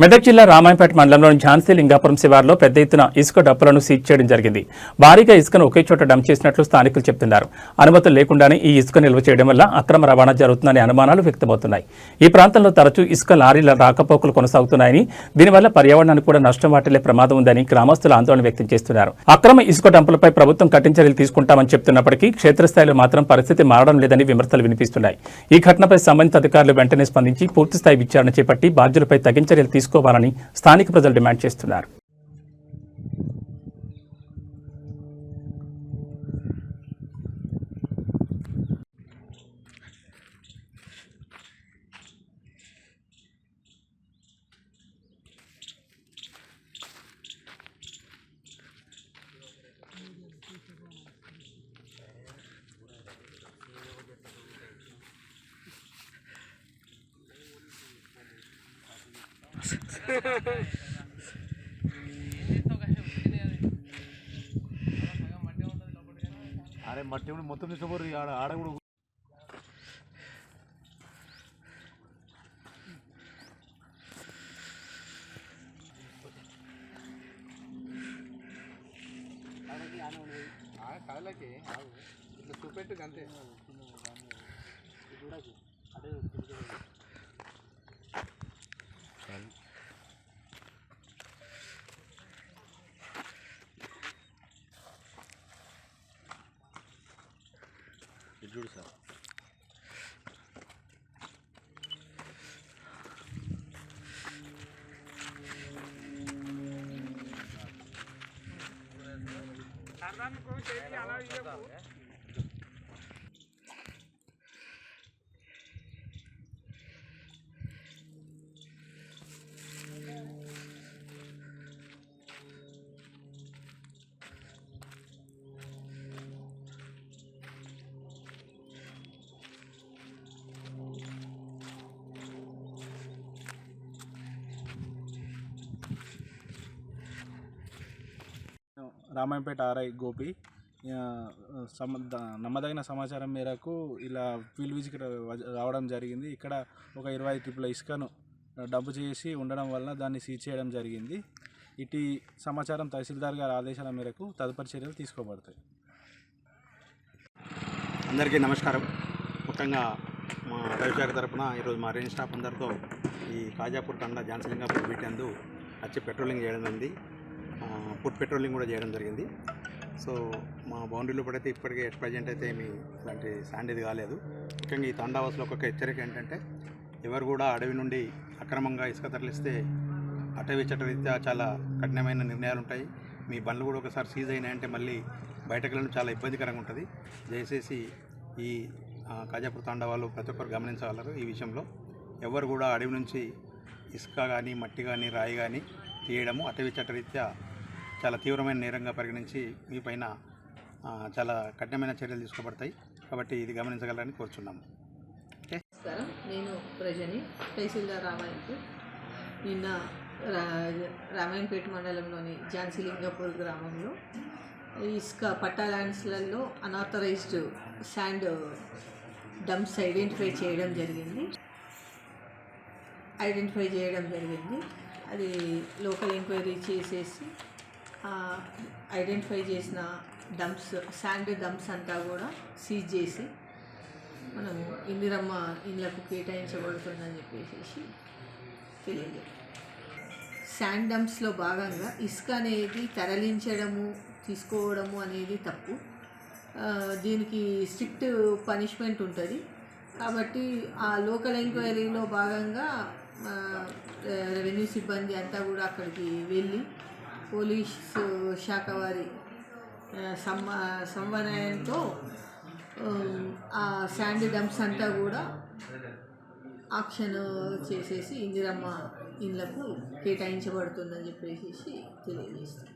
మెదక్ జిల్లా రామాయంపేట మండలంలోని ఝాన్సీ లింగాపురం శివారులో పెద్ద ఎత్తున ఇసుక డప్పులను సీజ్ చేయడం జరిగింది. భారీగా ఇసుకను ఒకే చోట డంప్ చేసినట్లు స్థానికులు చెబుతున్నారు. అనుమతులు లేకుండానే ఈ ఇసుక నిల్వ చేయడం వల్ల అక్రమ రవాణా జరుగుతుందనే అనుమానాలు వ్యక్తమవుతున్నాయి. ఈ ప్రాంతంలో తరచూ ఇసుక లారీల రాకపోకలు కొనసాగుతున్నాయని, దీనివల్ల పర్యావరణానికి కూడా నష్టం వాటిల్లే ప్రమాదం ఉందని గ్రామస్తులు ఆందోళన వ్యక్తం చేస్తున్నారు. అక్రమ ఇసుక డంపులపై ప్రభుత్వం కఠిన చర్యలు తీసుకుంటామని చెప్తున్నప్పటికీ క్షేత్రస్థాయిలో మాత్రం పరిస్థితి మారడం లేదని విమర్శలు వినిపిస్తున్నాయి. ఈ ఘటనపై సంబంధిత అధికారులు వెంటనే స్పందించి పూర్తిస్థాయి విచారణ చేపట్టి బాధ్యులపై తగిన చర్యలు తీసుకోవాలని స్థానిక ప్రజలు డిమాండ్ చేస్తున్నారు. అరే మట్టి మొత్తం తీసుకోరు ఆడ కూడా కళ్ళకి ఇట్లా చూపెట్టు అంతే చూడు సార్. రామాయంపేట ఆర్ఐ గోపి నమ్మదగిన సమాచారం మేరకు ఇలా ఫీల్డ్ విజిట్ రావడం జరిగింది. ఇక్కడ ఒక 25 ట్రిప్పుల ఇసుకను డంప్ చేసి ఉండడం వల్ల దాన్ని సీజ్ చేయడం జరిగింది. ఇటు సమాచారం తహసీల్దార్ గారి ఆదేశాల మేరకు తదుపరి చర్యలు తీసుకోబడతాయి. అందరికీ నమస్కారం. ముఖ్యంగా మా రైతుశాఖ తరఫున ఈరోజు మా రేంజ్ స్టాఫ్ అందరితో ఈ కాజాపూర్ తండా ఝాన్సీ లింగాపూర్ బీట్ నందు వచ్చి పెట్రోలింగ్ చేయడం జరిగింది. ఫుడ్ పెట్రోలింగ్ కూడా చేయడం జరిగింది. సో మా బౌండరీలో పడితే ఇప్పటికే ప్రజెంట్ అయితే ఏమి ఇలాంటి శాండ్ ఇది కాలేదు. ముఖ్యంగా ఈ తండావాసులో ఒక హెచ్చరిక ఏంటంటే, ఎవరు కూడా అడవి నుండి అక్రమంగా ఇసుక తరలిస్తే అటవీ చట్టరీత్యా చాలా కఠినమైన నిర్ణయాలు ఉంటాయి. మీ బండ్లు కూడా ఒకసారి సీజ్ అయినాయంటే మళ్ళీ బయటకు వెళ్ళడం చాలా ఇబ్బందికరంగా ఉంటుంది. దయచేసి ఈ కాజాపూర్ తండా వాళ్ళు ప్రతి ఒక్కరు గమనించగలరు. ఈ విషయంలో ఎవరు కూడా అడవి నుంచి ఇసుక కానీ మట్టి కానీ రాయి కానీ తీయడము అటవీ చట్టరీత్యా చాలా తీవ్రమైన నేరంగా పరిగణించి మీ పైన చాలా కఠినమైన చర్యలు తీసుకోబడతాయి. కాబట్టి ఇది గమనించగలరని కోరుచున్నాము. నమస్కారం, నేను ప్రజని తహసీల్దార్ రామాయంపేట్. నిన్న రామాయంపేట మండలంలోని ఝాన్సీ లింగాపూర్ గ్రామంలో ఇసుక పట్టా ల్యాండ్స్లలో అనాథరైజ్డ్ శాండ్ డంప్స్ ఐడెంటిఫై చేయడం జరిగింది. అది లోకల్ ఎంక్వైరీ చేసేసి ఐడెంటిఫై చేసిన శాండ్ డంప్స్ అంతా కూడా సీజ్ చేసి మనము ఇందిరమ్మ ఇళ్లకు కేటాయించబడుతుందని చెప్పేసి తెలియదు. శాండ్ డంప్స్లో భాగంగా ఇసుక అనేది తరలించడము తీసుకోవడము అనేది తప్పు. దీనికి స్ట్రిక్ట్ పనిష్మెంట్ ఉంటుంది. కాబట్టి ఆ లోకల్ ఎంక్వైరీలో భాగంగా రెవెన్యూ సిబ్బంది అంతా కూడా అక్కడికి వెళ్ళి పోలీసు శాఖ వారి సమన్వయంతో ఆ శాండ్ డంప్స్ అంతా కూడా ఆక్షన్ చేసేసి ఇందిరమ్మ ఇళ్లకు కేటాయించబడుతుందని చెప్పేసి తెలియజేస్తారు.